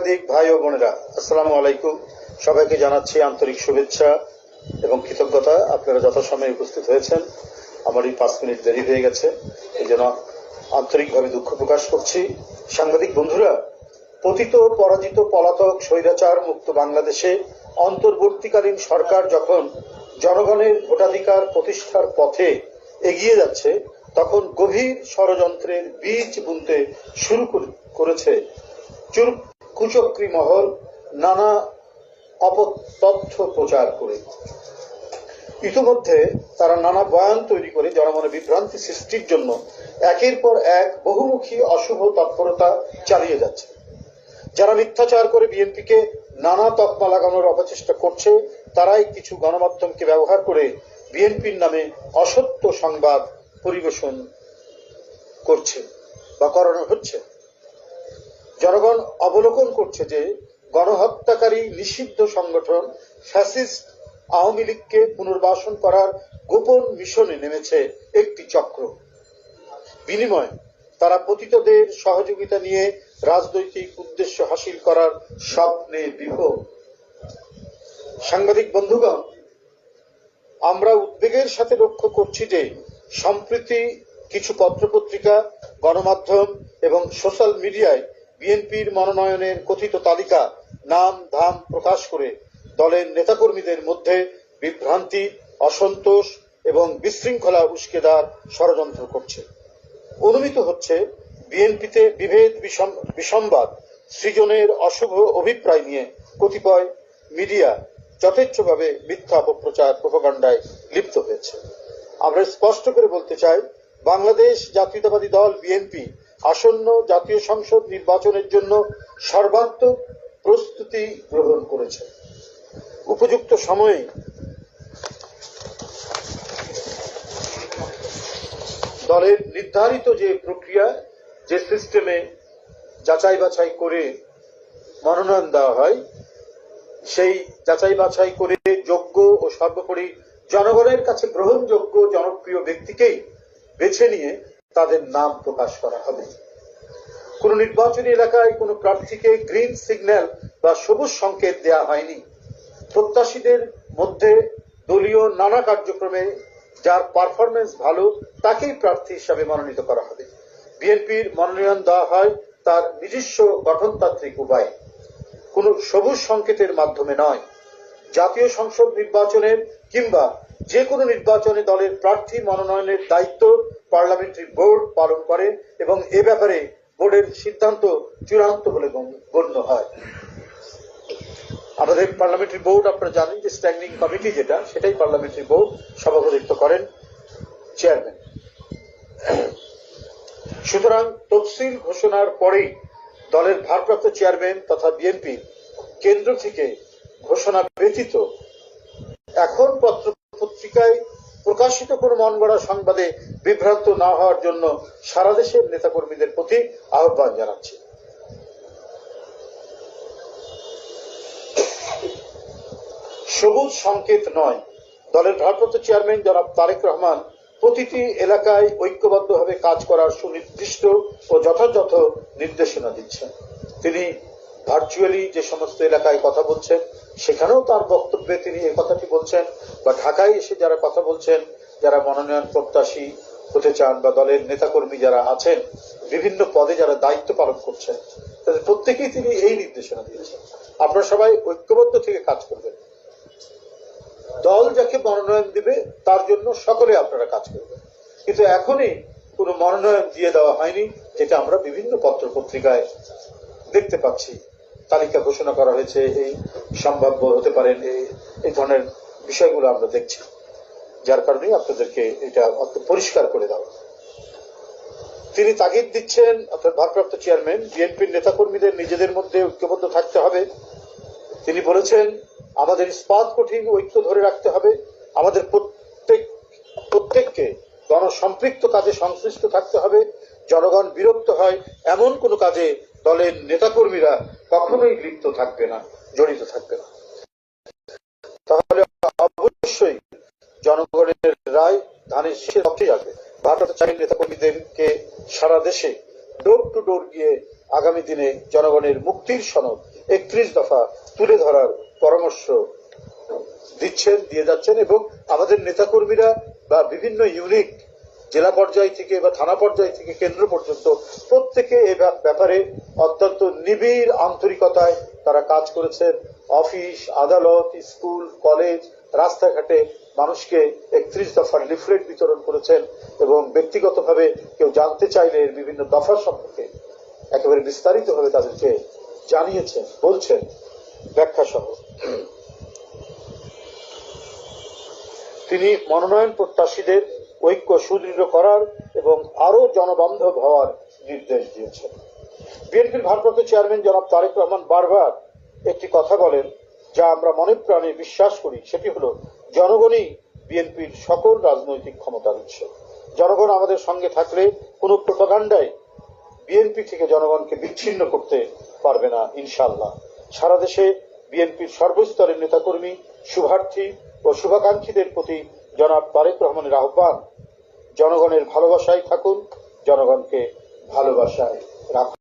সাংবাদিক ভাই ও বোনেরা, আসসালামু আলাইকুম। সবাইকে জানাচ্ছি আন্তরিক শুভেচ্ছা এবং কৃতজ্ঞতা। আপনারা যথাসময়ে উপস্থিত হয়েছেন। আমার এই 5 মিনিট দেরি হয়ে গেছে, এই জন্য আন্তরিকভাবে দুঃখ প্রকাশ করছি। সাংবাদিক বন্ধুরা, পতিত পরাজিত পলাতক স্বৈরাচার মুক্ত বাংলাদেশে অন্তর্বর্তীকালীন সরকার যখন জনগণের ভোটাধিকার প্রতিষ্ঠার পথে এগিয়ে যাচ্ছে, তখন গভীর ষড়যন্ত্রের বীজ বুনতে শুরু করেছে কুচক্রী মহল নানা অপতথ্য প্রচার করে। ইতিমধ্যে তারা নানা বয়ান তৈরি করে জনমনে বিভ্রান্তি সৃষ্টির জন্য একের পর এক বহুমুখী অশুভ তৎপরতা চালিয়ে যাচ্ছে। যারা মিথ্যাচার করে বিএনপিকে নানা তকমা লাগানোর অপচেষ্টা করছে, তারাই কিছু গণমাধ্যমকে ব্যবহার করে বিএনপির নামে অসত্য সংবাদ পরিবেশন করছে বা করানো হচ্ছে। জনগণ অবলোকন করছে যে গণহত্যাকারী নিষিদ্ধ সংগঠন ফ্যাসিস্ট আওয়ামী লীগকে পুনর্বাসন করার গোপন মিশনে নেমেছে একটি চক্র। বিনিময়ে তারা পতিতদের সহযোগিতা নিয়ে রাজনৈতিক উদ্দেশ্য হাসিল করার স্বপ্নে বিভোর। সাংবাদিক বন্ধুগণ, আমরা উদ্বেগের সাথে লক্ষ্য করছি যে সম্প্রতি কিছু পত্রপত্রিকা, গণমাধ্যম এবং সোশ্যাল মিডিয়ায় বিএনপির মনোনয়নের কথিত তালিকা নাম ধাম প্রকাশ করে দলের নেতাকর্মীদের মধ্যে বিভ্রান্তি, অসন্তোষ এবং বিশৃঙ্খলা উস্কে দেওয়ার ষড়যন্ত্র করছে। অনুমিত হচ্ছে বিএনপিতে বিভেদ বিসম্বাদ সৃজনের অশুভ অভিপ্রায় নিয়ে কতিপয় মিডিয়া যথেচ্ছভাবে মিথ্যা অপপ্রচার প্রোপাগান্ডায় লিপ্ত হয়েছে। আমরা স্পষ্ট করে বলতে চাই, বাংলাদেশ জাতীয়তাবাদী দল বিএনপি আসন্ন জাতীয় সংসদ নির্বাচনের জন্য সর্বাত্মক প্রস্তুতি গ্রহণ করেছে। উপযুক্ত সময়ে দলের নির্ধারিত যে প্রক্রিয়া, যে সিস্টেমে যাচাই বাছাই করে মনোনয়ন দেওয়া হয়, সেই যাচাই বাছাই করে যোগ্য ও সর্বোপরি জনগণের কাছে গ্রহণযোগ্য জনপ্রিয় ব্যক্তিকেই বেছে নিয়ে তাদের নাম প্রকাশ করা হবে। কোন নির্বাচনী এলাকায় কোন প্রার্থীকে গ্রিন সিগন্যাল বা সবুজ সংকেত দেয়া হয়নি। প্রত্যাশীদের মধ্যে দলীয় নানা কার্যক্রমে যার পারফরমেন্স ভালো, তাকেই প্রার্থী হিসাবে মনোনীত করা হবে। বিএনপির মনোনয়ন দেওয়া হয় তার নিজস্ব গঠনতান্ত্রিক উপায়ে, কোন সবুজ সংকেতের মাধ্যমে নয়। জাতীয় সংসদ নির্বাচনের কিংবা যে কোনো নির্বাচনে দলের প্রার্থী মনোনয়নের দায়িত্ব পার্লামেন্টারি বোর্ড পালন করে এবং এ ব্যাপারে বোর্ডের সিদ্ধান্ত চূড়ান্ত বলে গণ্য হয়। আমাদের পার্লামেন্টারি বোর্ড, আপনারা জানেন যে স্ট্যান্ডিং কমিটি যেটা, সেটাই পার্লামেন্টারি বোর্ড সভাপতিত্ব করেন চেয়ারম্যান। সুতরাং তফসিল ঘোষণার পরেই দলের ভারপ্রাপ্ত চেয়ারম্যান তথা বিএনপি কেন্দ্র থেকে ঘোষণা ব্যতীত এখন পত্রপত্রিকায় প্রকাশিত কোন মন গড়া সংবাদে বিভ্রান্ত না হওয়ার জন্য সারা দেশের নেতাকর্মীদের প্রতি আহ্বান জানাচ্ছি। সবুজ সংকেত নয়। দলের ভারপ্রাপ্ত চেয়ারম্যান জনাব তারেক রহমান প্রতিটি এলাকায় ঐক্যবদ্ধভাবে কাজ করার সুনির্দিষ্ট ও যথাযথ নির্দেশনা দিচ্ছেন। তিনি ভার্চুয়ালি যে সমস্ত এলাকায় কথা বলছেন, সেখানেও তার বক্তব্যে তিনি এই কথাটি বলছেন, বা ঢাকায় এসে যারা কথা বলছেন, যারা মনোনয়ন প্রত্যাশী হতে চান বা দলের নেতাকর্মী যারা আছেন, বিভিন্ন পদে যারা দায়িত্ব পালন করছেন, তাদের প্রত্যেকেই তিনি এই নির্দেশনা দিয়েছেন, আপনারা সবাই ঐক্যবদ্ধ থেকে কাজ করবেন। দল যাকে মনোনয়ন দিবে তার জন্য সকলে আপনারা কাজ করবেন। কিন্তু এখনই কোনো মনোনয়ন দিয়ে দেওয়া হয়নি, যেটা আমরা বিভিন্ন পত্র পত্রিকায় দেখতে পাচ্ছি। তালিকা ঘোষণা করা হয়েছে, এই সম্ভাব্য হতে পারেন, এই ধরনের বিষয়গুলো আমরা দেখছি, যার কারণে আপনাদেরকে এটা পরিষ্কার করে দেওয়া। তিনি তাগিদ দিচ্ছেন, অর্থাৎ ভারপ্রাপ্ত চেয়ারম্যান, বিএনপির নেতাকর্মীদের নিজেদের মধ্যে ঐক্যবদ্ধ থাকতে হবে। তিনি বলেছেন, আমাদের ইস্পাত কঠিন ঐক্য ধরে রাখতে হবে। আমাদের প্রত্যেককে গণসম্পৃক্ত কাজে সংশ্লিষ্ট থাকতে হবে। জনগণ বিরক্ত হয় এমন কোন কাজে দলের নেতাকর্মীরা কখনোই লিপ্ত থাকবে না, জড়িত থাকবে না। তাহলে অবশ্যই জনগণের রায় ধানের শীষে সবচেয়ে আসবে। ভারপ্রাপ্ত চেয়ারম্যান নেতাকর্মীদেরকে সারা দেশে ডোর টু ডোর গিয়ে আগামী দিনে জনগণের মুক্তির সনদ 31 দফা তুলে ধরার পরামর্শ দিয়ে যাচ্ছেন এবং আমাদের নেতাকর্মীরা বা বিভিন্ন ইউনিট জেলা পর্যায় থেকে বা থানা পর্যায় থেকে কেন্দ্র পর্যন্ত প্রত্যেকে এ ব্যাপারে অত্যন্ত নিবিড় আন্তরিকতায় তারা কাজ করেছেন। অফিস, আদালত, স্কুল, কলেজ, রাস্তাঘাটে মানুষকে 31 দফার লিফলেট বিতরণ করেছেন এবং ব্যক্তিগতভাবে কেউ জানতে চাইলে এর বিভিন্ন দফা সম্পর্কে একেবারে বিস্তারিতভাবে তাদেরকে জানিয়েছেন, বলছেন ব্যাখ্যা সহ। তিনি মনোনয়ন প্রত্যাশীদের ঐক্য সুদৃঢ় করার এবং আরো জনবান্ধব হওয়ার নির্দেশ দিয়েছেন। বিএনপির ভারপ্রাপ্ত চেয়ারম্যান জনাব তারেক রহমান বারবার একটি কথা বলেন, যা আমরা মনে প্রাণে বিশ্বাস করি, সেটি হলো জনগণই বিএনপির সকল রাজনৈতিক ক্ষমতার উৎস। জনগণ আমাদের সঙ্গে থাকলে কোনো প্রোপাগান্ডায় বিএনপি থেকে জনগণকে বিচ্ছিন্ন করতে পারবে না ইনশাআল্লাহ। সারা দেশে বিএনপির সর্বস্তরের নেতাকর্মী, শুভার্থী ও শুভাকাঙ্ক্ষীদের প্রতি জনাব তারেক রহমানের আহ্বান, জনগণের ভালোবাসায় থাকুন, জনগণকে ভালোবাসায় রাখুন।